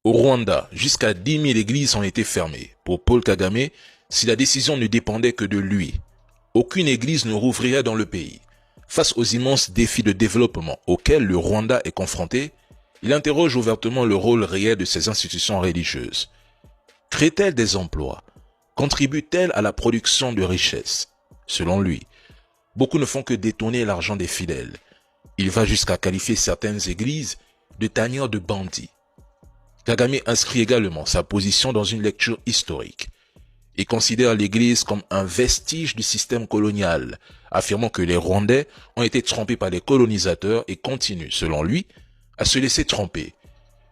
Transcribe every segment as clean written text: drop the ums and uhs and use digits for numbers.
Au Rwanda, jusqu'à 10 000 églises ont été fermées. Pour Paul Kagame, si la décision ne dépendait que de lui, aucune église ne rouvrirait dans le pays. Face aux immenses défis de développement auxquels le Rwanda est confronté, il interroge ouvertement le rôle réel de ces institutions religieuses. Créent-elles des emplois? Contribuent-elles à la production de richesses? Selon lui, beaucoup ne font que détourner l'argent des fidèles. Il va jusqu'à qualifier certaines églises de tanières de bandits. Kagame inscrit également sa position dans une lecture historique. Il considère l'Église comme un vestige du système colonial, affirmant que les Rwandais ont été trompés par les colonisateurs et continuent, selon lui, à se laisser tromper.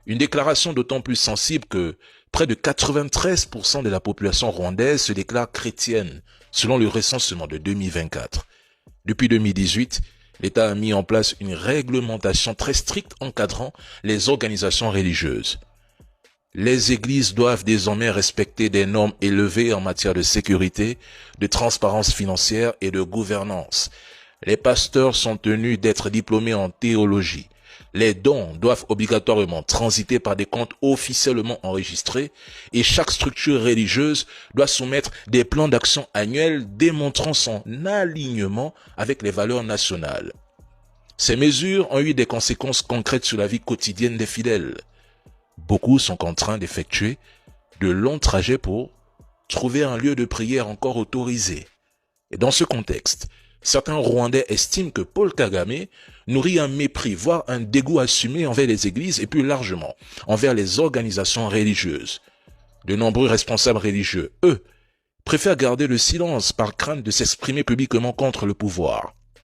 Une déclaration d'autant plus sensible que près de 93% de la population rwandaise se déclare chrétienne, selon le recensement de 2024. Depuis 2018, l'État a mis en place une réglementation très stricte encadrant les organisations religieuses. Les églises doivent désormais respecter des normes élevées en matière de sécurité, de transparence financière et de gouvernance. Les pasteurs sont tenus d'être diplômés en théologie. Les dons doivent obligatoirement transiter par des comptes officiellement enregistrés et chaque structure religieuse doit soumettre des plans d'action annuels démontrant son alignement avec les valeurs nationales. Ces mesures ont eu des conséquences concrètes sur la vie quotidienne des fidèles. Beaucoup sont contraints d'effectuer de longs trajets pour trouver un lieu de prière encore autorisé. Et dans ce contexte, certains Rwandais estiment que Paul Kagame nourrit un mépris, voire un dégoût assumé envers les églises et plus largement envers les organisations religieuses. De nombreux responsables religieux, eux, préfèrent garder le silence par crainte de s'exprimer publiquement contre le pouvoir.